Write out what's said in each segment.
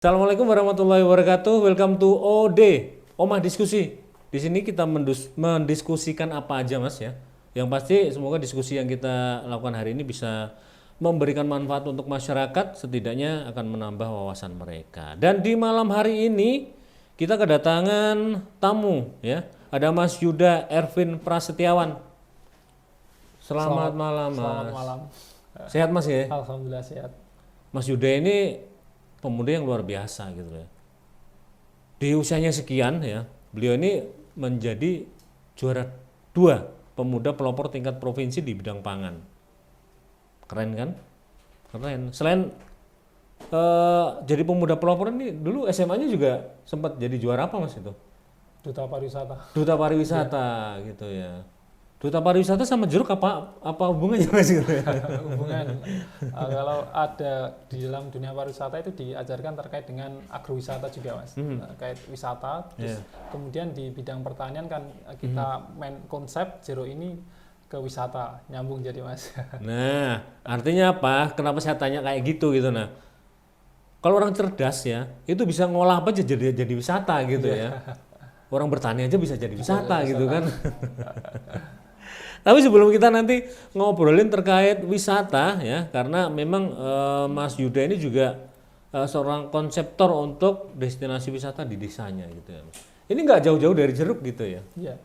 Assalamualaikum warahmatullahi wabarakatuh. Welcome to OD, Omah Diskusi. Di sini kita mendiskusikan apa aja, Mas ya. Yang pasti semoga diskusi yang kita lakukan hari ini bisa memberikan manfaat untuk masyarakat, setidaknya akan menambah wawasan mereka. Dan di malam hari ini kita kedatangan tamu ya. Ada Mas Yuda Ervin Prasetyawan. Selamat malam, Mas. Selamat malam. Sehat, Mas ya? Alhamdulillah sehat. Mas Yuda ini pemuda yang luar biasa gitu ya. Di usianya sekian ya, beliau ini menjadi juara 2 pemuda pelopor tingkat provinsi di bidang pangan. Keren kan? Keren. Selain jadi pemuda pelopor ini, dulu SMA-nya juga sempat jadi juara apa, Mas itu? Duta pariwisata. Duta pariwisata gitu ya. Duta pariwisata sama jeruk apa hubungannya, Mas gitu ya? Hubungan kalau ada di dalam dunia pariwisata itu diajarkan terkait dengan agrowisata juga, Mas. Terkait wisata. Terus kemudian di bidang pertanian kan kita main konsep zero ini ke wisata, nyambung jadi, Mas. Nah, artinya apa? Kenapa saya tanya kayak gitu nah. Kalau orang cerdas ya, itu bisa ngolah apa aja jadi wisata gitu ya. Orang bertani aja bisa jadi wisata gitu kan. Tapi sebelum kita nanti ngobrolin terkait wisata ya, karena memang Mas Yuda ini juga seorang konseptor untuk destinasi wisata di desanya gitu ya. Ini nggak jauh-jauh dari Jeruk gitu ya? Iya.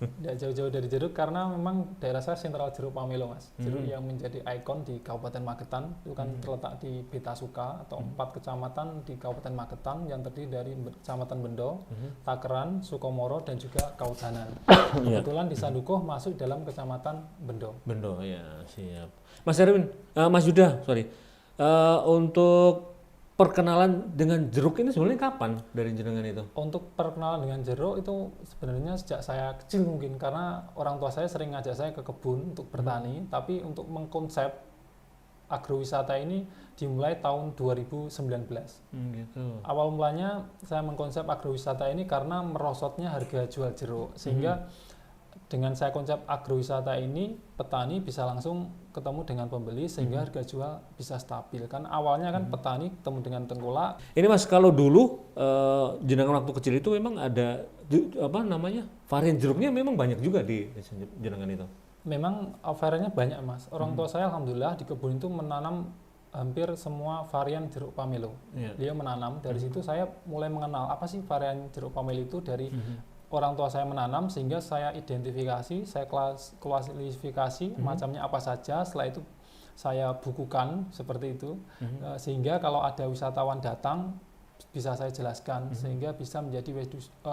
Tidak jauh-jauh dari Jeruk karena memang daerah saya sentral Jeruk Pamelo, Mas. Jeruk yang menjadi ikon di Kabupaten Magetan itu kan terletak di Betasuka atau 4 kecamatan di Kabupaten Magetan yang terdiri dari Kecamatan Bendo, Takeran, Sukomoro dan juga Kautanan. Kebetulan di Sandukuh masuk dalam Kecamatan Bendo. Bendo ya, siap. Mas Erwin, Mas Yuda, sorry. Untuk perkenalan dengan jeruk ini sebenarnya kapan dari jenengan itu? Untuk perkenalan dengan jeruk itu sebenarnya sejak saya kecil mungkin karena orang tua saya sering ngajak saya ke kebun untuk bertani, tapi untuk mengkonsep agrowisata ini dimulai tahun 2019. Gitu. Awal mulanya saya mengkonsep agrowisata ini karena merosotnya harga jual jeruk, sehingga dengan saya konsep agrowisata ini petani bisa langsung ketemu dengan pembeli sehingga harga jual bisa stabil. Kan awalnya kan petani ketemu dengan tengkulak. Ini Mas, kalau dulu jenengan waktu kecil itu memang ada apa namanya, varian jeruknya memang banyak juga di jenengan itu. Memang variannya banyak, Mas. Orang tua saya alhamdulillah di kebun itu menanam hampir semua varian jeruk pamelo. Dia menanam, dari situ saya mulai mengenal apa sih varian jeruk pamelo itu dari orang tua saya menanam, sehingga saya identifikasi, saya klasifikasi macamnya apa saja. Setelah itu saya bukukan seperti itu, sehingga kalau ada wisatawan datang bisa saya jelaskan, sehingga bisa menjadi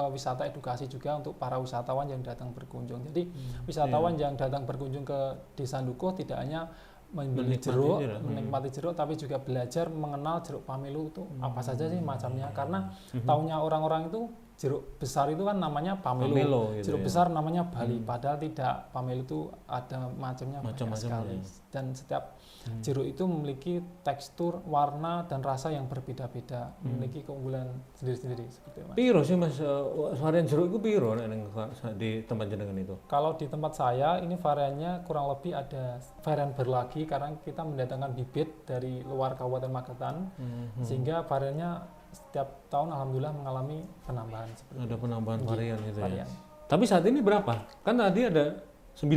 wisata edukasi juga untuk para wisatawan yang datang berkunjung. Jadi wisatawan yang datang berkunjung ke Desa Sandukuh tidak hanya membeli jeruk, menikmati jeruk, tapi juga belajar mengenal jeruk pamelo itu apa saja sih macamnya. Karena taunya orang-orang itu jeruk besar itu kan namanya pamelo, gitu jeruk besar namanya Bali, padahal tidak. Pamelo itu ada macamnya banyak sekali, dan setiap jeruk itu memiliki tekstur, warna, dan rasa yang berbeda-beda, memiliki keunggulan sendiri-sendiri seperti itu, Mas. Piro sih, Mas, varian jeruk itu piro di tempat jenengan itu? Kalau di tempat saya ini variannya kurang lebih ada varian berlagi karena kita mendatangkan bibit dari luar Kabupaten Magetan, sehingga variannya setiap tahun alhamdulillah mengalami penambahan. Ada penambahan varian gitu ya. Tapi saat ini berapa? Kan tadi ada 9.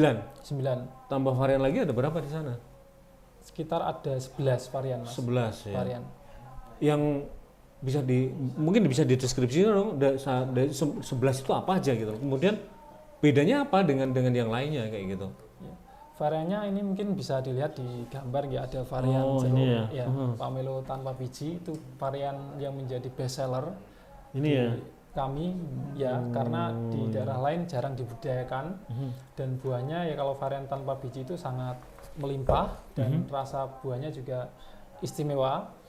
Tambah varian lagi ada berapa di sana? Sekitar ada 11 varian, Mas. 11 ya. Varian. Yang mungkin bisa dideskripsikan dong, dari 11 itu apa aja gitu. Kemudian bedanya apa dengan yang lainnya kayak gitu? Variannya ini mungkin bisa dilihat di gambar ya, ada varian jeruk pamelo tanpa biji, itu varian yang menjadi best seller ini kami ya, karena di daerah lain jarang dibudidayakan, dan buahnya ya kalau varian tanpa biji itu sangat melimpah dan rasa buahnya juga istimewa.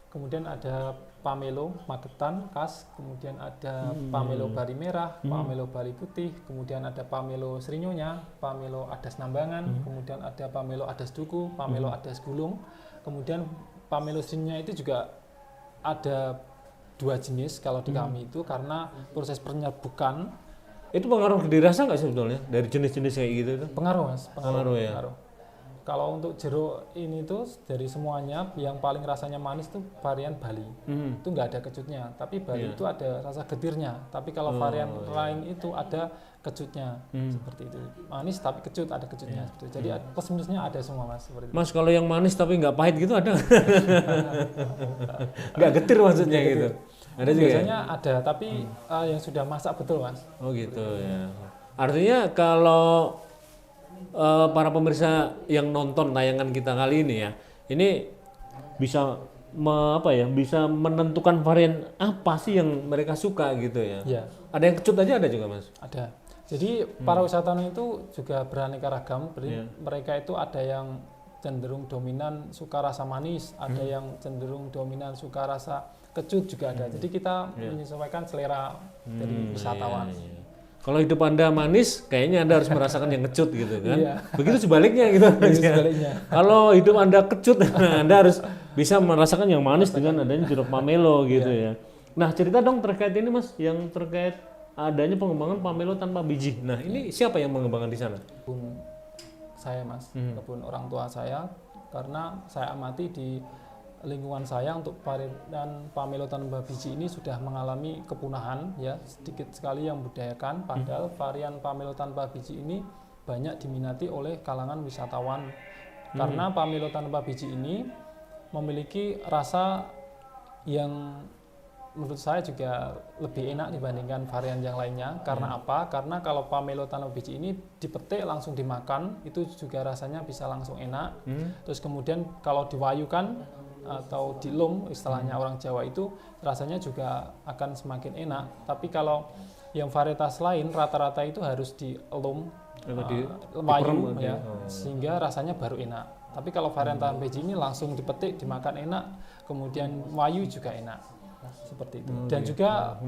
Kemudian ada pamelo Magetan khas, kemudian ada pamelo Bali merah, pamelo Bali putih, kemudian ada pamelo Serinyonya, pamelo Adas Nambangan, kemudian ada pamelo Adas Duku, pamelo Adas Gulung. Kemudian pamelo Serinyonya itu juga ada 2 jenis kalau di kami itu, karena proses penyerbukan. Itu pengaruh dirasa nggak sebetulnya dari jenis-jenis kayak gitu itu? Pengaruh, Mas. Pengaruh ya. Pengaruh. Kalau untuk jeruk ini tuh dari semuanya yang paling rasanya manis tuh varian Bali. Itu nggak ada kecutnya, tapi Bali itu ada rasa getirnya. Tapi kalau varian lain itu ada kecutnya, seperti itu. Manis tapi kecut, ada kecutnya. Seperti itu. Jadi plus minusnya ada semua mas. Seperti itu. Mas kalau yang manis tapi nggak pahit gitu ada? Nggak getir maksudnya gitu? Ada juga biasanya ada, tapi yang sudah masak betul mas. Oh gitu ya. Artinya kalau para pemirsa yang nonton tayangan kita kali ini ya, ini bisa bisa menentukan varian apa sih yang mereka suka gitu ya. Iya. Ada yang kecut aja ada juga mas? Ada. Jadi para wisatawan itu juga beraneka ragam. Mereka itu ada yang cenderung dominan suka rasa manis, ada yang cenderung dominan suka rasa kecut juga ada. Jadi kita menyesuaikan selera dari wisatawan. Iya. Kalau hidup Anda manis, kayaknya Anda harus merasakan yang kecut gitu kan. Begitu sebaliknya gitu. Kalau hidup Anda kecut, Anda harus bisa merasakan yang manis dengan adanya jeruk pamelo gitu ya. Nah, cerita dong terkait ini Mas, yang terkait adanya pengembangan pamelo tanpa biji. Nah, ini siapa yang mengembangkan di sana? Kebun saya Mas, kebun orang tua saya, karena saya amati di lingkungan saya untuk varian pamelo tanpa biji ini sudah mengalami kepunahan ya, sedikit sekali yang budayakan, padahal varian pamelo tanpa biji ini banyak diminati oleh kalangan wisatawan karena pamelo tanpa biji ini memiliki rasa yang menurut saya juga lebih enak dibandingkan varian yang lainnya. Karena apa? Karena kalau pamelo tanpa biji ini dipetik langsung dimakan, itu juga rasanya bisa langsung enak. Terus kemudian kalau diwayukan atau dilum, istilahnya orang Jawa itu, rasanya juga akan semakin enak. Tapi kalau yang varietas lain rata-rata itu harus dielum, wayu ya, sehingga rasanya baru enak. Tapi kalau varian tanpa biji ini langsung dipetik, dimakan enak, kemudian wayu juga enak. Seperti itu. Dan juga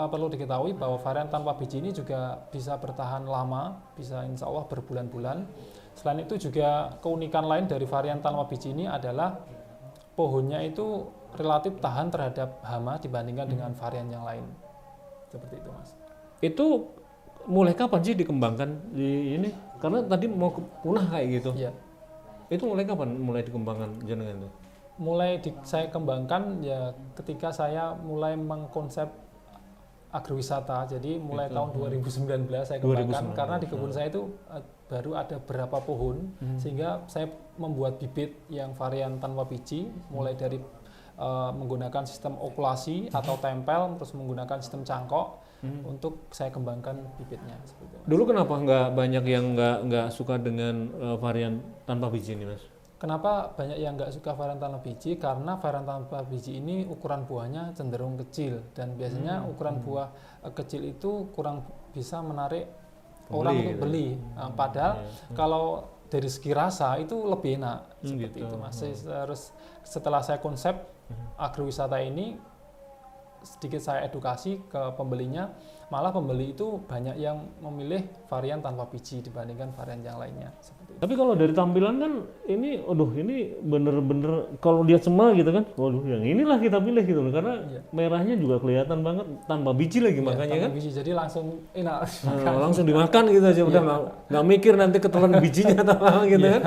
perlu diketahui bahwa varian tanpa biji ini juga bisa bertahan lama, bisa insya Allah berbulan-bulan. Selain itu juga keunikan lain dari varian tanpa biji ini adalah pohonnya itu relatif tahan terhadap hama dibandingkan dengan varian yang lain. Seperti itu mas. Itu mulai kapan sih dikembangkan di ini? Karena tadi mau punah kayak gitu. Iya. Itu mulai kapan mulai dikembangkan jenengan itu? Saya kembangkan ya ketika saya mulai mengkonsep agrowisata. Jadi mulai tahun 2019 saya kembangkan karena di kebun saya itu baru ada beberapa pohon sehingga saya membuat bibit yang varian tanpa biji mulai dari menggunakan sistem okulasi atau tempel, terus menggunakan sistem cangkok untuk saya kembangkan bibitnya. Dulu kenapa nggak banyak yang nggak suka dengan varian tanpa biji ini mas? Kenapa banyak yang nggak suka varian tanpa biji? Karena varian tanpa biji ini ukuran buahnya cenderung kecil dan biasanya ukuran buah kecil itu kurang bisa menarik orang untuk beli. Nah, padahal kalau dari segi rasa itu lebih enak seperti itu mas. Terus setelah saya konsep agrowisata ini, sedikit saya edukasi ke pembelinya, malah pembeli itu banyak yang memilih varian tanpa biji dibandingkan varian yang lainnya. Tapi kalau dari tampilan kan ini, ini bener-bener kalau lihat semua gitu kan, yang inilah kita pilih gitu loh, karena merahnya juga kelihatan banget tanpa biji lagi makanya kan. Biji, jadi langsung enak. Langsung dimakan gitu aja, udah nggak mikir nanti ketelan bijinya atau apa gitu kan.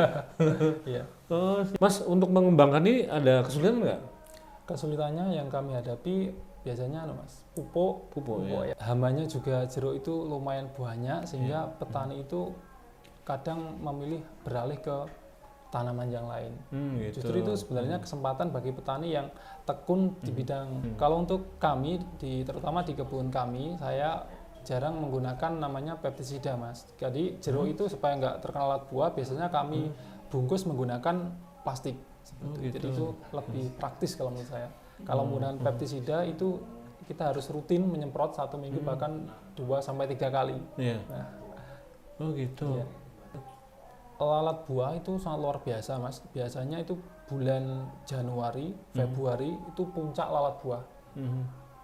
Mas untuk mengembangkan ini ada kesulitan nggak? Kesulitannya yang kami hadapi biasanya mas, pupuk ya. Hamanya juga jeruk itu lumayan banyak sehingga petani itu kadang memilih beralih ke tanaman yang lain. Gitu. Justru itu sebenarnya kesempatan bagi petani yang tekun di bidang. Kalau untuk kami, terutama di kebun kami, saya jarang menggunakan namanya pestisida mas. Jadi jeruk itu supaya nggak terkena lalat buah, biasanya kami bungkus menggunakan plastik. Jadi itu lebih praktis kalau menurut saya. Kalau menggunakan pestisida itu kita harus rutin menyemprot 1 minggu bahkan 2-3 kali. Nah, gitu. Ya. Lalat buah itu sangat luar biasa mas. Biasanya itu bulan Januari, Februari itu puncak lalat buah.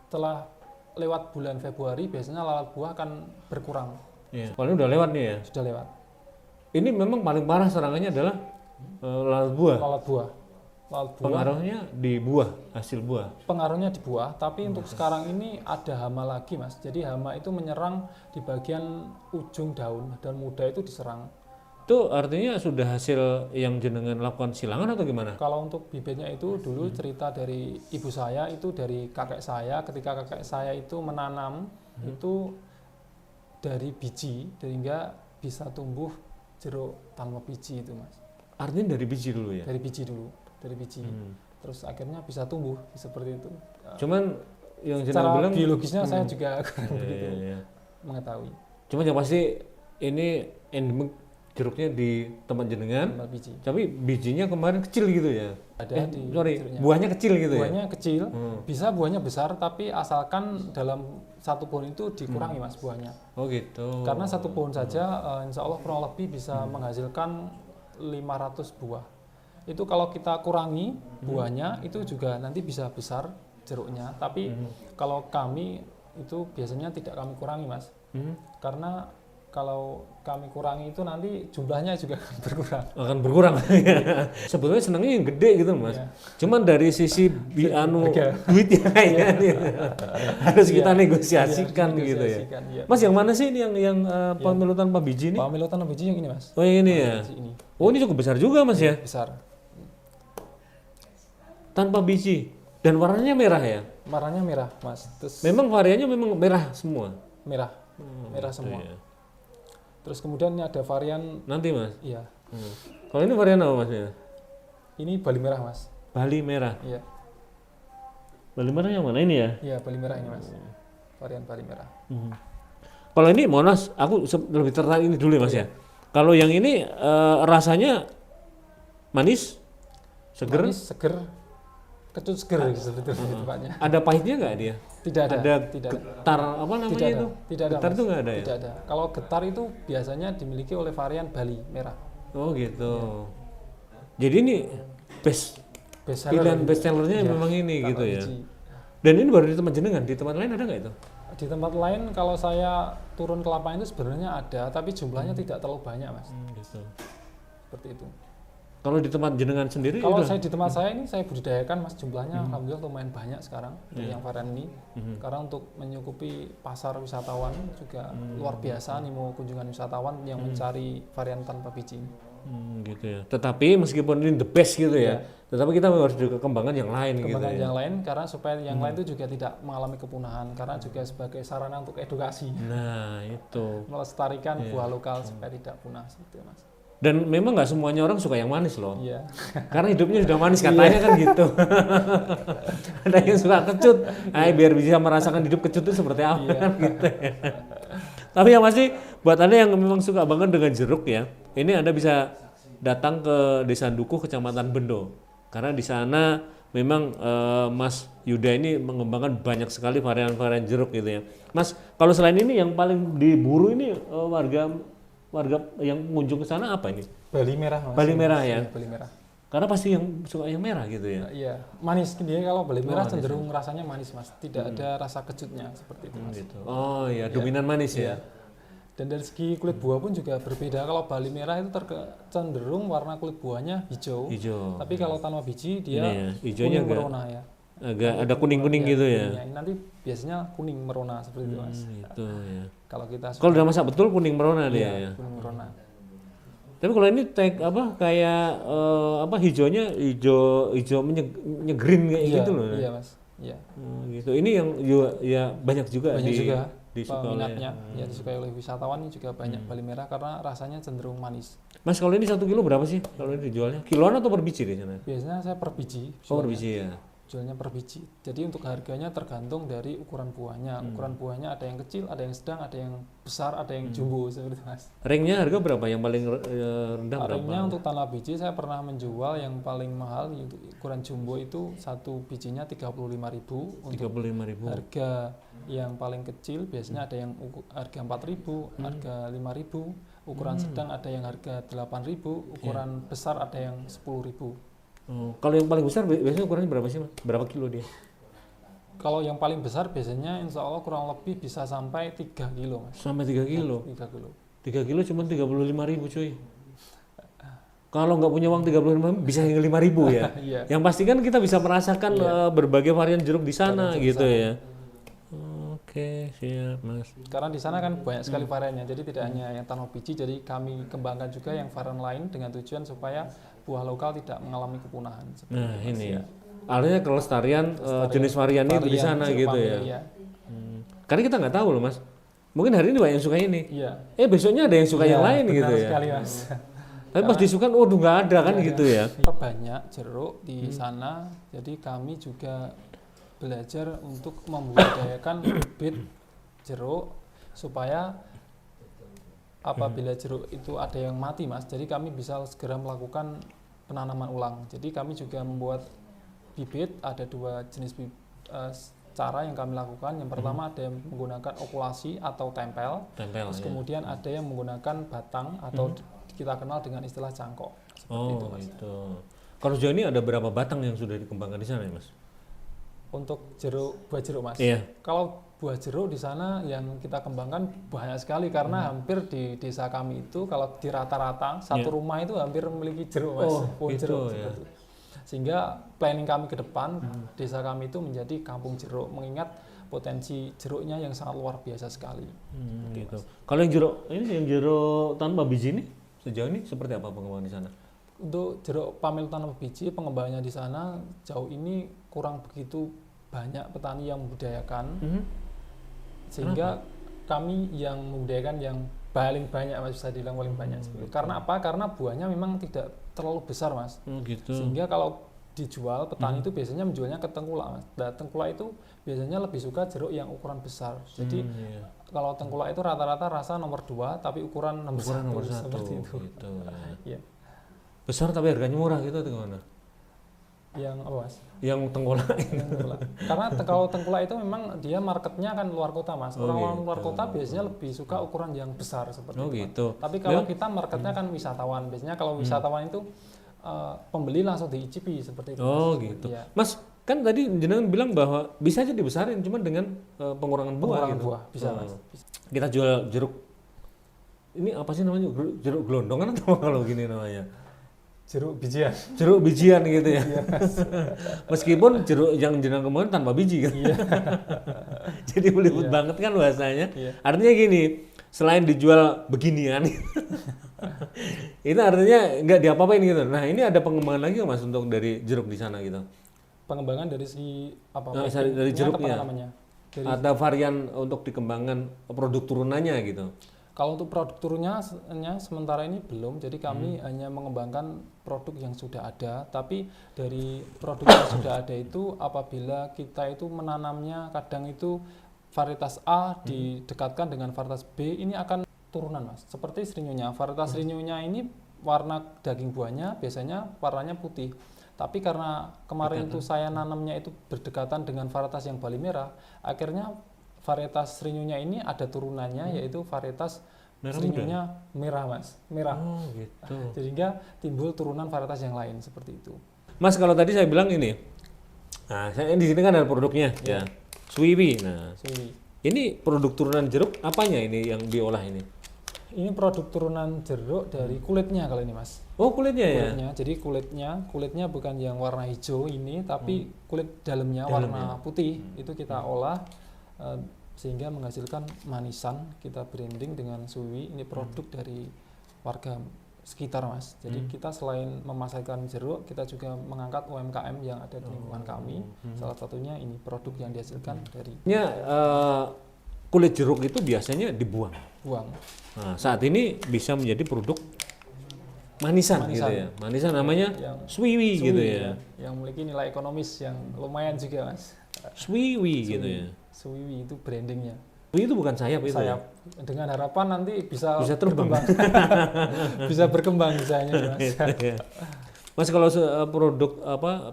Setelah lewat bulan Februari biasanya lalat buah akan berkurang. Paling udah lewat nih ya? Sudah lewat. Ini memang paling parah serangannya adalah lalat buah. Lalat buah. Pengaruhnya di buah, hasil buah. Pengaruhnya di buah, tapi untuk sekarang ini ada hama lagi mas. Jadi hama itu menyerang di bagian ujung daun muda itu diserang. Itu artinya sudah hasil yang jenengan lakukan silangan atau gimana? Kalau untuk bibitnya itu dulu cerita dari ibu saya, itu dari kakek saya. Ketika kakek saya itu menanam itu dari biji, sehingga bisa tumbuh jeruk tanpa biji itu mas. Artinya dari biji dulu ya? Dari biji dulu, dari biji. Terus akhirnya bisa tumbuh seperti itu. Cuman yang jenengan Secara bilang biologisnya saya juga kurang begitu iya. mengetahui. Cuman yang pasti ini endemik jeruknya di tempat jenengan, Tanpa biji. tapi bijinya kemarin kecil gitu ya? Ada di jeruknya. Buahnya kecil gitu Buahnya ya? kecil, bisa buahnya besar, tapi asalkan dalam satu pohon itu dikurangi mas buahnya. Oh gitu. Karena satu pohon saja, insya Allah kurang lebih bisa menghasilkan 500 buah. Itu kalau kita kurangi buahnya, itu juga nanti bisa besar jeruknya. Tapi kalau kami itu biasanya tidak kami kurangi mas, karena kalau kami kurangi itu nanti jumlahnya juga akan berkurang. Akan berkurang. Sebetulnya senangnya yang gede gitu mas. Iya. Cuman dari sisi duitnya ya, harus kita negosiasikan gitu ya. Iya. Mas yang mana sih ini yang pemilu tanpa biji ini? Pamilu tanam biji yang ini mas. Oh yang ini ya. Biji ini Oh ini cukup besar juga mas ya. besar. Tanpa biji dan warnanya merah ya. Warnanya merah mas. Terus Memang variannya memang merah semua. merah, merah semua. Iya. Terus kemudian ini ada varian, Nanti mas. iya. Kalau ini varian apa mas ya? Ini Bali merah mas. Bali merah. Iya, Bali merah yang mana ini ya? iya Bali merah ini mas. Varian Bali merah. Kalau ini mohon mas, aku lebih tertarik ini dulu ya mas ya. Kalau yang ini rasanya manis, seger, Manis, seger, kecut seger sebetulnya tempatnya. ada pahitnya nggak dia? Tidak ada. Ada Tidak ada. getar apa namanya Tidak ada. itu? Tidak ada. Getar Mas. itu nggak ada ya? Tidak ada. Kalau getar itu biasanya dimiliki oleh varian Bali merah. Oh gitu. Jadi ini best Best pilihan best sellernya Iya, memang ini tanpa gitu ya. biji. Dan ini baru di tempat jenengan, di tempat lain ada nggak itu? Di tempat lain kalau saya turun ke lapangan itu sebenarnya ada, tapi jumlahnya tidak terlalu banyak mas. Gitu. Seperti itu. Kalau di tempat jenengan sendiri Kalau udah- saya di tempat saya ini saya budidayakan mas, jumlahnya alhamdulillah lumayan banyak sekarang dari yang varian ini. Karena untuk menyukupi pasar wisatawan juga luar biasa nih mau kunjungan wisatawan yang mencari varian tanpa biji ini. gitu ya. Tetapi meskipun ini the best gitu ya, tetapi kita harus juga kembangkan yang lain gitu Kembangkan ya. yang lain karena supaya yang lain itu juga tidak mengalami kepunahan karena juga sebagai sarana untuk edukasi, Nah itu. melestarikan buah lokal supaya tidak punah gitu mas. Dan memang nggak semuanya orang suka yang manis loh. Iya. Karena hidupnya sudah manis katanya kan gitu. Ada yang suka kecut, biar bisa merasakan hidup kecut itu seperti apa kan gitu ya. Tapi yang pasti buat Anda yang memang suka banget dengan jeruk ya, ini Anda bisa datang ke Desa Dukuh, Kecamatan Bendo. Karena di sana memang Mas Yuda ini mengembangkan banyak sekali varian-varian jeruk gitu ya. Mas, kalau selain ini yang paling diburu ini warga yang mengunjung ke sana apa ini? Bali merah mas. Bali merah ya. Bali merah. Karena pasti yang suka yang merah gitu ya. Iya, manis. Dia kalau Bali merah cenderung rasanya manis mas, tidak ada rasa kecutnya seperti itu mas. Gitu. Oh ya, dominan manis ya. Dan dari segi kulit buah pun juga berbeda. Kalau Bali merah itu cenderung warna kulit buahnya hijau. Hijau. Tapi kalau tanpa biji dia Ini ya, hijaunya kuning agak- merona ya. Agak ada kuning-kuning gitu ya. Kuningnya. Ini nanti biasanya kuning merona seperti itu mas. Gitu ya. Kalau kita Kalau udah masak betul kuning merona dia ya. kuning merona. Tapi kalau ini kayak hijaunya hijau nyegerin kayak Iya, gitu loh. iya mas. Iya. Gitu. Ini yang ya banyak juga Banyak juga disuka oleh. peminatnya. Ya disukai oleh wisatawan ini juga banyak Bali merah karena rasanya cenderung manis. Mas kalau ini 1 kilo berapa sih kalau ini dijualnya? Kiloan atau per biji di sana? Biasanya saya per biji. Oh per biji ya. Jualnya per biji. Jadi untuk harganya tergantung dari ukuran buahnya. Ukuran buahnya ada yang kecil, ada yang sedang, ada yang besar, ada yang jumbo seperti itu mas. Ringnya harga berapa? Yang paling rendah berapa? Ringnya untuk tanah biji saya pernah menjual yang paling mahal untuk ukuran jumbo itu satu bijinya 35.000. Untuk 35.000. harga yang paling kecil biasanya ada yang harga 4.000, harga 5.000. Ukuran sedang ada yang harga 8.000, ukuran besar ada yang 10.000. Oh, kalau yang paling besar biasanya ukurannya berapa sih, Mas? Berapa kilo dia? Kalau yang paling besar biasanya insya Allah kurang lebih bisa sampai 3 kilo mas. Sampai 3 kilo. 3 kilo. 3 kilo cuma 35.000 cuy. Kalau nggak punya uang 35.000 bisa hingga 5.000 ya. Iya. Yang pasti kan kita bisa merasakan berbagai varian jeruk di sana gitu ya. Oke, siap Mas. Karena di sana kan banyak sekali variannya, jadi tidak hanya yang tanpa biji, jadi kami kembangkan juga yang varian lain dengan tujuan supaya buah lokal tidak mengalami kepunahan. Nah itu, Mas, ini, ya. artinya kelestarian jenis varian itu di sana jeruk gitu pamelo, ya. iya. Karena kita nggak tahu loh Mas. Mungkin hari ini banyak yang suka ini. Iya. Besoknya ada yang suka yang lain benar gitu ya. sekali, Mas. Tapi pas disukan, waduh nggak ada kan gitu ya. Banyak jeruk di sana, jadi kami juga belajar untuk membudidayakan bibit jeruk supaya apabila jeruk itu ada yang mati, Mas, jadi kami bisa segera melakukan penanaman ulang. Jadi kami juga membuat bibit, ada dua jenis cara yang kami lakukan. Yang pertama ada yang menggunakan okulasi atau tempel, terus kemudian ada yang menggunakan batang atau kita kenal dengan istilah cangkok. Seperti itu, Mas. Itu. Kalau sejauh ini ada berapa batang yang sudah dikembangkan di sana ya Mas? Untuk buah jeruk, Mas. Iya. Kalau buah jeruk di sana yang kita kembangkan banyak sekali karena hampir di desa kami itu kalau di rata-rata satu rumah itu hampir memiliki jeruk, Mas. Pohon gitu, jeruk ya. seperti itu. Sehingga planning kami ke depan desa kami itu menjadi kampung jeruk, mengingat potensi jeruknya yang sangat luar biasa sekali. Gitu. Kalau yang jeruk tanpa biji ini sejauh ini seperti apa pengembangan di sana? Untuk jeruk pamelo tanpa biji, pengembangannya di sana jauh ini kurang begitu banyak petani yang membudidayakan, sehingga kami yang membudidayakan yang paling banyak, Mas, bisa dibilang paling banyak. Karena apa? Karena buahnya memang tidak terlalu besar, Mas. Gitu. Sehingga kalau dijual, petani itu biasanya menjualnya ke tengkulak, Mas. Nah, tengkulak itu biasanya lebih suka jeruk yang ukuran besar. Jadi kalau tengkulak itu rata-rata rasa nomor 2 tapi ukuran nomor 1 seperti itu. Gitu, ya. Iya. Besar tapi harganya murah gitu atau gimana? Yang apa, Mas? Yang tengkolak. Karena kalau tengkulak itu memang dia marketnya kan luar kota, Mas. Orang luar kota biasanya lebih suka ukuran yang besar seperti itu. Gitu. Tapi kalau kita marketnya kan wisatawan. Biasanya kalau wisatawan itu pembeli langsung diicipi seperti itu. Gitu. Ya. Mas, kan tadi jenengan bilang bahwa bisa aja dibesarin cuman dengan pengurangan buah gitu. Buah bisa, Mas. Kita jual jeruk. Ini apa sih namanya? Jeruk gelondongan atau kalau gini namanya? Jeruk bijian. Jeruk bijian gitu ya. Meskipun jeruk yang jenengan kemarin tanpa biji kan. Jadi belibet banget kan bahasanya. Artinya gini, selain dijual beginian itu artinya nggak diapa-apain gitu. Nah, ini ada pengembangan lagi Mas untuk dari jeruk di sana gitu. Pengembangan dari si apa? Dari jeruknya. Dari, ada varian untuk dikembangkan produk turunannya gitu. Kalau untuk produk turunnya sementara ini belum, jadi kami hanya mengembangkan produk yang sudah ada. Tapi dari produk yang sudah ada itu, apabila kita itu menanamnya, kadang itu varietas A didekatkan dengan varietas B, ini akan turunan, Mas. Seperti serinyonya, varietas serinyonya ini warna daging buahnya biasanya warnanya putih. Tapi karena kemarin itu saya nanamnya itu berdekatan dengan varietas yang bali merah, akhirnya varietas serinyonya ini ada turunannya, yaitu varietas serinyonya merah, Mas. Merah. Gitu. Sehingga timbul turunan varietas yang lain seperti itu. Mas, kalau tadi saya bilang ini, nah saya di sini kan ada produknya, ya. Swiwi. Nah, ini produk turunan jeruk apanya ini yang diolah ini? Ini produk turunan jeruk dari kulitnya kalau ini, Mas. Oh, kulitnya ya? Jadi kulitnya bukan yang warna hijau ini, tapi kulit dalamnya warna putih. Itu kita olah sehingga menghasilkan manisan. Kita branding dengan Swiwi. Ini produk dari warga sekitar, Mas. Jadi kita selain memasarkan jeruk, kita juga mengangkat UMKM yang ada di lingkungan kami. Salah satunya ini produk yang dihasilkan dari kulit jeruk itu biasanya dibuang. Nah, saat ini bisa menjadi produk manisan. Gitu ya. Manisan namanya Swiwi gitu ya. Yang memiliki nilai ekonomis yang lumayan juga, Mas. Swiwi gitu ya. Swiwi itu brandingnya. Swiwi itu bukan sayap itu. Sayap. Ya? Dengan harapan nanti bisa terbang. Bisa berkembang misalnya, Mas. Mas, kalau produk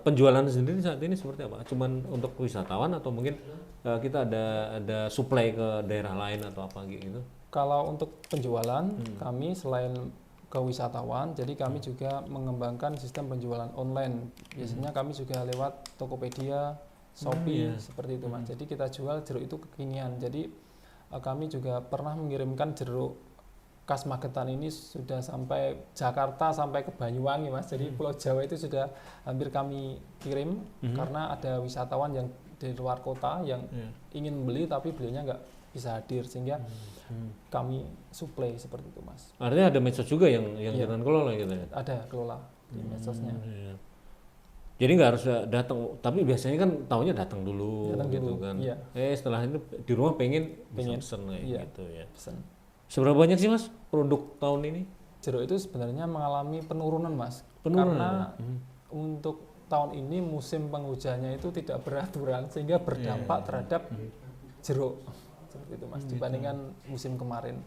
penjualan sendiri saat ini seperti apa? Cuman untuk wisatawan atau mungkin kita ada supply ke daerah lain atau apa gitu? Kalau untuk penjualan kami selain ke wisatawan, jadi kami juga mengembangkan sistem penjualan online. Biasanya kami juga lewat Tokopedia, Shopee seperti itu, Mas. Jadi kita jual jeruk itu kekinian. Jadi kami juga pernah mengirimkan jeruk khas Magetan ini sudah sampai Jakarta, sampai ke Banyuwangi, Mas. Jadi Pulau Jawa itu sudah hampir kami kirim karena ada wisatawan yang dari luar kota yang ingin membeli tapi beliaunya nggak bisa hadir, sehingga kami suplai seperti itu mas. Artinya ada medsos juga yang jangan kelola gitu ya? Ada kelola di medsosnya. Iya. Jadi nggak harus datang, tapi biasanya kan tahunya datang dulu gitu kan. Iya. Setelah itu di rumah pengen pesen kayak iya, gitu ya. Pesen. Seberapa banyak sih mas produk tahun ini? Jeruk itu sebenarnya mengalami penurunan mas. Penurunan. Karena untuk tahun ini musim penghujannya itu tidak beraturan, sehingga berdampak terhadap jeruk seperti itu mas. Dibandingkan musim kemarin.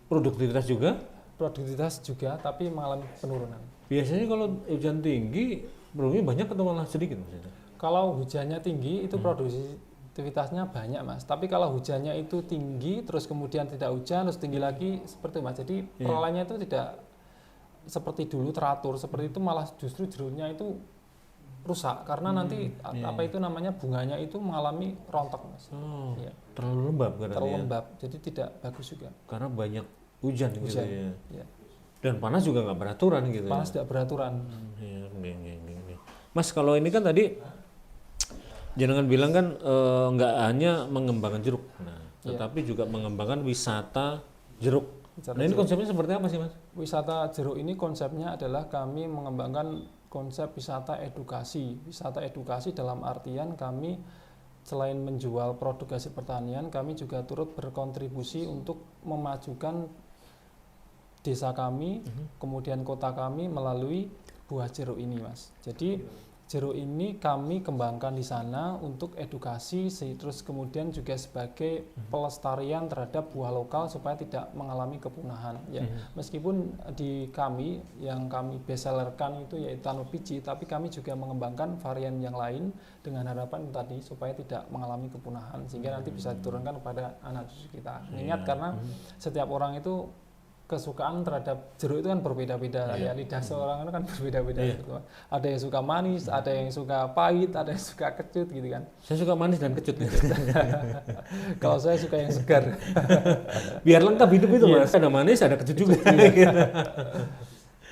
Produktivitas juga? Produktivitas juga, tapi mengalami penurunan. Biasanya kalau hujan tinggi produknya banyak atau malah sedikit mas? Kalau hujannya tinggi itu produktivitasnya banyak mas. Tapi kalau hujannya itu tinggi terus kemudian tidak hujan terus tinggi lagi seperti itu mas. Jadi perolahannya itu tidak seperti dulu teratur seperti itu, malah justru jeruknya itu rusak karena nanti apa itu namanya bunganya itu mengalami rontok mas. Ya. Terlalu lembab karena terlalu lembab, jadi tidak bagus juga. Karena banyak hujan. Gitu ya. Ya. Dan panas juga nggak beraturan gitu. Panas tidak beraturan. Mas kalau ini kan tadi jenengan bilang kan nggak hanya mengembangkan jeruk, tetapi juga mengembangkan wisata jeruk. Nah ini konsepnya seperti apa sih mas? Wisata jeruk ini konsepnya adalah kami mengembangkan konsep wisata edukasi. Wisata edukasi dalam artian kami selain menjual produk hasil pertanian, kami juga turut berkontribusi untuk memajukan desa kami, kemudian kota kami melalui buah jeruk ini, mas. Jadi jeruk ini kami kembangkan di sana untuk edukasi, terus kemudian juga sebagai pelestarian terhadap buah lokal supaya tidak mengalami kepunahan. Ya, meskipun di kami yang kami bestsellerkan itu yaitu Tano Biji, tapi kami juga mengembangkan varian yang lain dengan harapan tadi supaya tidak mengalami kepunahan, sehingga nanti bisa diturunkan kepada anak cucu kita. Ingat karena setiap orang itu kesukaan terhadap jeruk itu kan berbeda-beda, ya lidah seorang itu kan berbeda-beda. Ada yang suka manis, ada yang suka pahit, ada yang suka kecut gitu kan. Saya suka manis dan kecut. Kalau saya suka yang segar. Biar lengkap hidup itu mas. Ada manis, ada kecut juga.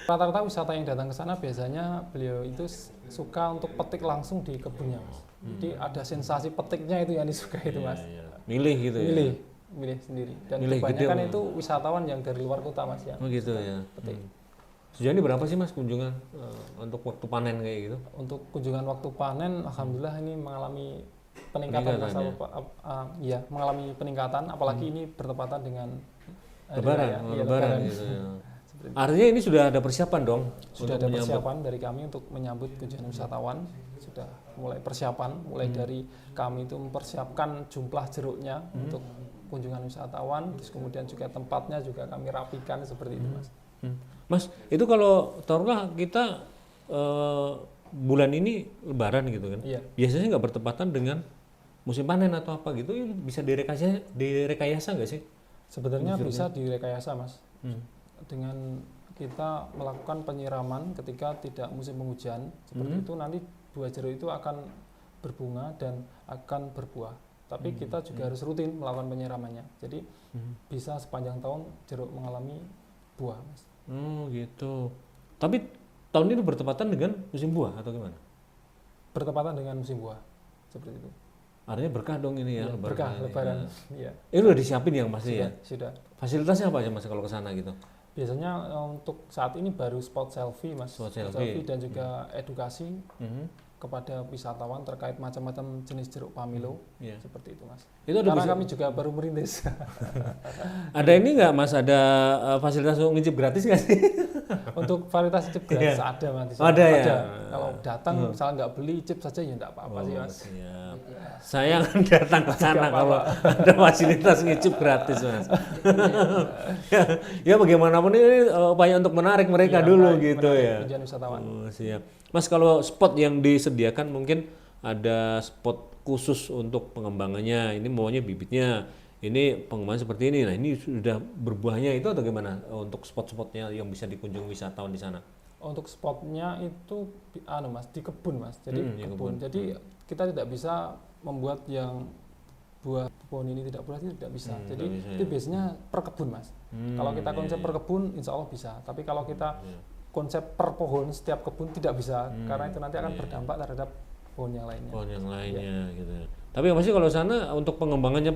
Rata-rata wisata yang datang ke sana biasanya beliau itu suka untuk petik langsung di kebunnya, mas. Jadi ada sensasi petiknya itu yang disuka itu mas. Milih gitu ya. Milih sendiri, dan kebanyakan itu wisatawan yang dari luar kota mas ya. Oh gitu ya. Sejauh ini berapa sih mas kunjungan untuk waktu panen kayak gitu? Untuk kunjungan waktu panen, alhamdulillah ini mengalami peningkatan mengalami peningkatan, apalagi ini bertepatan dengan Lebaran gitu ya. Artinya ini sudah ada persiapan dong? Sudah ada persiapan dari kami untuk menyambut kunjungan wisatawan. Sudah mulai persiapan, mulai dari kami itu mempersiapkan jumlah jeruknya untuk kunjungan wisatawan, terus kemudian juga tempatnya juga kami rapikan seperti itu mas. Mas, itu kalau taruhlah kita bulan ini Lebaran gitu kan, biasanya nggak bertepatan dengan musim panen atau apa gitu, bisa direkayasa nggak sih? Sebenarnya bisa direkayasa mas, dengan kita melakukan penyiraman ketika tidak musim penghujan, seperti itu nanti buah jeruk itu akan berbunga dan akan berbuah. Tapi kita juga harus rutin melakukan penyiramannya. Jadi bisa sepanjang tahun jeruk mengalami buah, mas. Gitu. Tapi tahun ini bertepatan dengan musim buah atau gimana? Bertepatan dengan musim buah, seperti itu. Artinya berkah dong ini ya. Berkah Lebaran. Iya. Ini udah disiapin yang pasti ya? Sudah. Fasilitasnya apa aja mas kalau ke sana gitu? Biasanya untuk saat ini baru spot selfie mas. Spot selfie dan juga edukasi. Kepada wisatawan terkait macam-macam jenis jeruk pamilo, seperti itu mas. Itu karena kami juga baru merintis. Ada ini nggak mas? Ada fasilitas untuk ngicip gratis nggak sih? Untuk varietas cip gratis ada mas. Ada ya. Kalau datang misalnya nggak beli cip saja ya nggak apa-apa sih mas. Siap. Saya akan datang ke sana kalau ada fasilitas ngicip gratis mas. Ya bagaimanapun ini upaya untuk menarik mereka dulu gitu ya. Tujuan wisatawan. Siap. Mas kalau spot yang disediakan mungkin ada spot khusus untuk pengembangannya, ini maunya bibitnya, ini pengembangan seperti ini, nah ini sudah berbuahnya itu atau gimana untuk spot-spotnya yang bisa dikunjungi wisatawan di sana? Untuk spotnya itu mas di kebun mas, jadi kebun. Jadi kita tidak bisa membuat yang buah pohon ini tidak buah itu tidak bisa. Jadi itu biasanya per kebun mas. Kalau kita konsep per kebun, insya Allah bisa. Tapi kalau kita konsep per pohon setiap kebun tidak bisa, karena itu nanti akan berdampak terhadap pohon yang lainnya. Pohon yang lainnya gitu. Tapi yang pasti kalau sana untuk pengembangannya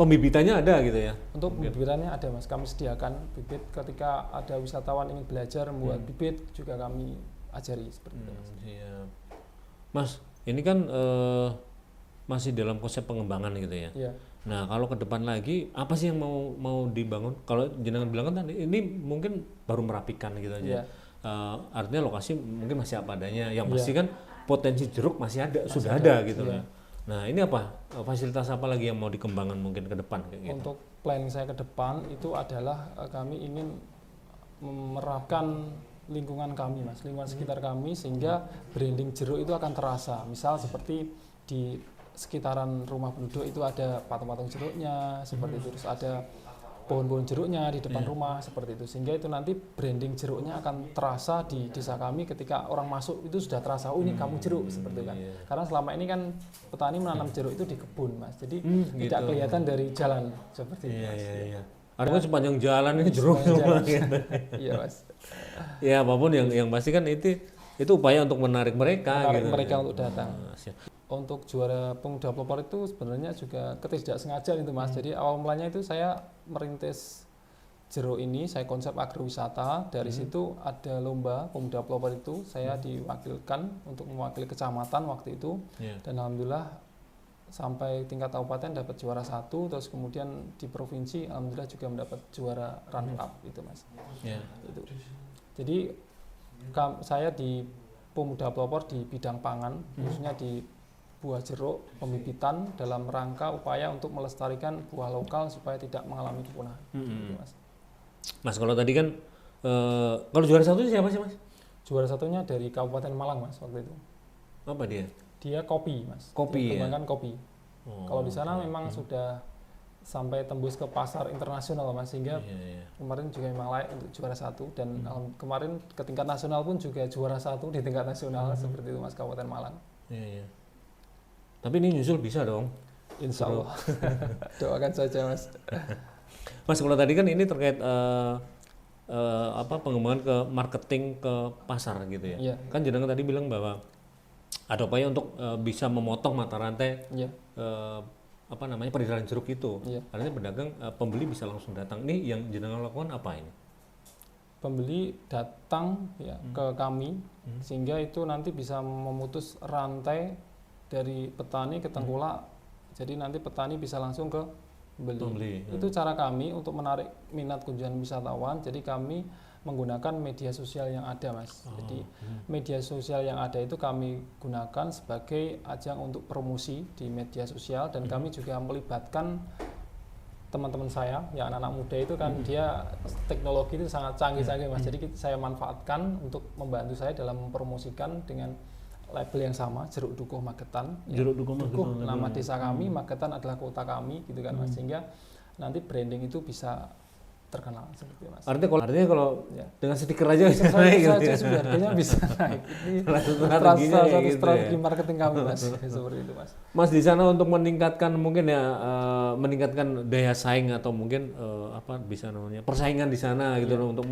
pembibitannya ada gitu ya. Untuk pembibitannya ada Mas, kami sediakan bibit ketika ada wisatawan ingin belajar membuat bibit juga kami ajari seperti itu Mas. Siap. Mas, ini kan masih dalam konsep pengembangan gitu ya. Iya. Nah, kalau ke depan lagi apa sih yang mau dibangun? Kalau jenengan bilang kan ini mungkin baru merapikan gitu aja. Iya. Artinya lokasi mungkin masih apa adanya. Yang Iya. pasti kan potensi jeruk masih ada, sudah ada gitu iya. ya. Nah, ini apa? Fasilitas apa lagi yang mau dikembangkan mungkin ke depan kayak gitu? Untuk planning saya ke depan itu adalah kami ingin menerapkan lingkungan kami Mas, lingkungan sekitar kami sehingga branding jeruk itu akan terasa. Misal seperti di sekitaran rumah penduduk itu ada patung-patung jeruknya seperti itu, terus ada pohon-pohon jeruknya di depan rumah seperti itu, sehingga itu nanti branding jeruknya akan terasa di desa kami ketika orang masuk itu sudah terasa, oh ini kamu jeruk seperti itu kan. Karena selama ini kan petani menanam jeruk itu di kebun Mas, jadi tidak kelihatan dari jalan seperti itu Mas. Iya. Ada kan sepanjang jalan ini jeruk semua gitu. Iya Mas. Ya apapun yang pasti kan itu upaya untuk menarik mereka gitu. Mereka untuk datang. Siap. Untuk juara pemuda pelopor itu sebenarnya juga ketidaksengajaan itu Mas. Jadi awal mulanya itu saya merintis jeruk ini, saya konsep agrowisata. Dari situ ada lomba pemuda pelopor itu, saya diwakilkan untuk mewakili kecamatan waktu itu. Dan alhamdulillah sampai tingkat kabupaten dapat juara 1, terus kemudian di provinsi alhamdulillah juga mendapat juara runner up itu Mas. Itu. Jadi saya di pemuda pelopor di bidang pangan, khususnya di buah jeruk, pembibitan dalam rangka upaya untuk melestarikan buah lokal supaya tidak mengalami kepunahan. Gitu, Mas. Mas, kalau tadi kan kalau juara 1 siapa sih Mas? Juara 1-nya dari Kabupaten Malang Mas waktu itu. Apa dia? Dia kopi Mas. Kopi ya? Kembangkan kopi. Kalau di sana memang sudah sampai tembus ke pasar internasional Mas, sehingga kemarin juga memang layak untuk juara 1 dan kemarin ke tingkat nasional pun juga juara 1 di tingkat nasional seperti itu Mas, Kabupaten Malang. Iya. Tapi ini nyusul bisa dong? Insya Allah. Doakan saja Mas. Mas, kalau tadi kan ini terkait pengembangan ke marketing ke pasar gitu ya. Iya. Kan jenengan tadi bilang bahwa ada upaya untuk bisa memotong mata rantai peredaran jeruk itu. Artinya pedagang pembeli bisa langsung datang. Ini yang jenengan lakukan apa ini? Pembeli datang ke kami sehingga itu nanti bisa memutus rantai dari petani ke tengkulak. Jadi nanti petani bisa langsung ke pembeli. Itu cara kami untuk menarik minat kunjungan wisatawan. Jadi kami menggunakan media sosial yang ada Mas. Jadi media sosial yang ada itu kami gunakan sebagai ajang untuk promosi di media sosial, dan kami juga melibatkan teman-teman saya, yang anak-anak muda itu kan dia teknologi itu sangat canggih-canggih Mas. Jadi saya manfaatkan untuk membantu saya dalam mempromosikan dengan label yang sama, Jeruk Dukuh Magetan. Jeruk Dukuh Magetan. Nama desa kami, Magetan adalah kota kami gitu kan Mas. Sehingga nanti branding itu bisa terkenal seperti Mas. Artinya kalau dengan stiker aja bisa naik gitu ya. Sebenarnya bisa naik. Ini strategi marketing kami Mas. Seperti itu Mas. Mas, di sana untuk meningkatkan mungkin meningkatkan daya saing atau mungkin bisa namanya persaingan di sana gitu loh, untuk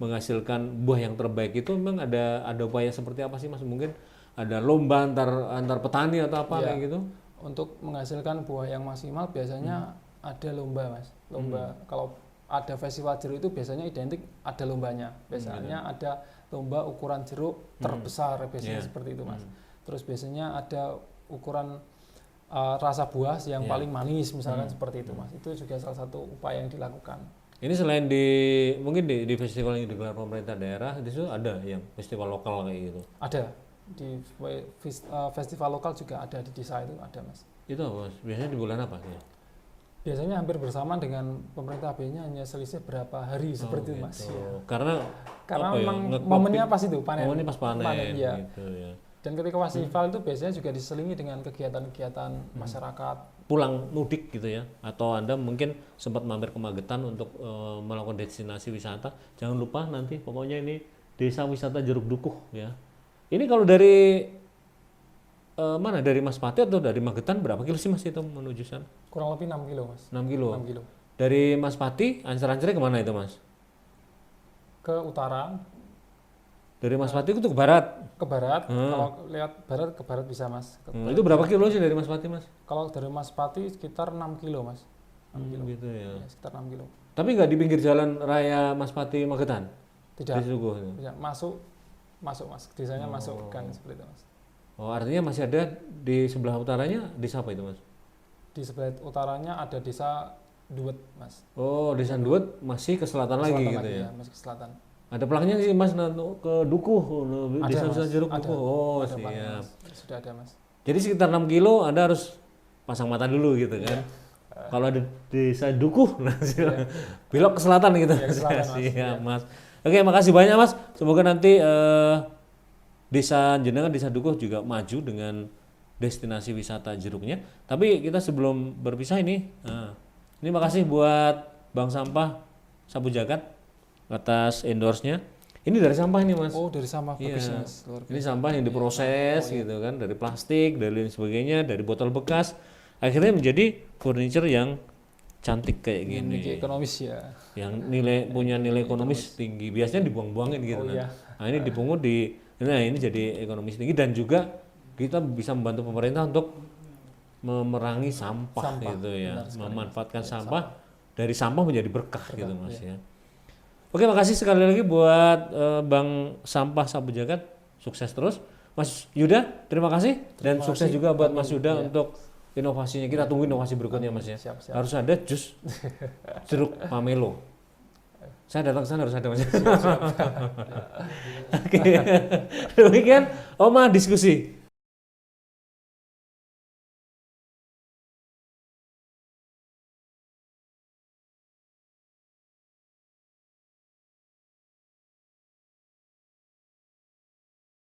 menghasilkan buah yang terbaik itu memang ada upaya seperti apa sih Mas? Mungkin ada lomba antar petani atau apa kayak gitu? Untuk menghasilkan buah yang maksimal biasanya ada lomba Mas. Lomba kalau ada festival jeruk itu biasanya identik ada lombanya. Biasanya ada lomba ukuran jeruk terbesar biasanya seperti itu Mas. Terus biasanya ada ukuran rasa buah yang paling manis misalkan seperti itu Mas. Itu juga salah satu upaya yang dilakukan. Ini selain mungkin di festival yang digelar pemerintah daerah, di situ ada yang festival lokal kayak gitu? Ada. Di festival lokal juga ada di desa itu ada Mas. Itu Mas, biasanya di bulan apa sih? Biasanya hampir bersamaan dengan pemerintah AB-nya, hanya selisih berapa hari seperti itu Mas. Ya. Karena memang momennya pas itu panen. Momennya pas panen ya. Gitu ya. Dan ketika festival itu biasanya juga diselingi dengan kegiatan-kegiatan masyarakat. Pulang mudik gitu ya, atau Anda mungkin sempat mampir ke Magetan untuk melakukan destinasi wisata, jangan lupa nanti pokoknya ini desa wisata Jeruk Dukuh ya. Ini kalau dari mana, dari Mas Pati atau dari Magetan berapa kilo sih Mas itu menuju sana? Kurang lebih 6 kilo Mas. 6 kilo? 6 kilo. Dari Mas Pati, ancer-ancernya kemana itu Mas? Ke utara. Dari Mas Pati itu ke barat. Ke barat, kalau lihat barat ke barat bisa mas. Itu berapa kilo sih dari Mas Pati mas? Kalau dari Mas Pati sekitar 6 kilo mas. 6 kilo. Gitu ya. Ya, sekitar 6 kilo. Tapi nggak di pinggir jalan raya Mas Pati Magetan? Tidak. Di Suguh. Bisa masuk mas. Desanya masuk gang seperti itu mas. Oh artinya masih ada di sebelah utaranya desa apa itu mas? Di sebelah utaranya ada desa Duet mas. Oh desa Duet masih ke selatan lagi Selatan gitu ya? masih ke selatan. Ada pelangnya sih mas ke Dukuh, desa Mas. Jeruk Ada. Dukuh. Oh Ada pelangnya, siap. Mas. Sudah ada mas. Jadi sekitar 6 kilo Anda harus pasang mata dulu gitu kan? Kalau ada desa Dukuh, nah, belok ke selatan gitu. Ya, ke selatan, Mas. Siap mas. Oke makasih banyak mas. Semoga nanti desa jenengan, desa Dukuh juga maju dengan destinasi wisata jeruknya. Tapi kita sebelum berpisah ini makasih buat Bank Sampah Sapu Jagat atas endorse-nya. Ini dari sampah ini mas. Oh dari sampah Iya. bagus mas. Luar Ini sampah yang diproses gitu kan, dari plastik, dari lain sebagainya, dari botol bekas, akhirnya menjadi furniture yang cantik kayak gini. Memiliki ekonomis ya. Yang punya nilai ekonomis tinggi. Biasanya dibuang-buangin gitu kan. Iya. Nah ini dipungut ini jadi ekonomis tinggi dan juga kita bisa membantu pemerintah untuk memerangi sampah gitu ya, memanfaatkan sampah dari sampah menjadi berkah gitu mas ya. Oke makasih sekali lagi buat Bank Sampah Sapu Jagat, sukses terus. Mas Yuda terima kasih dan sukses juga buat Mas Yuda untuk inovasinya. Kita tunggu inovasi berikutnya mas ya. Siap. Harus ada jus jeruk pamelo. Saya datang ke sana harus ada mas. Oke, demikian Oma diskusi.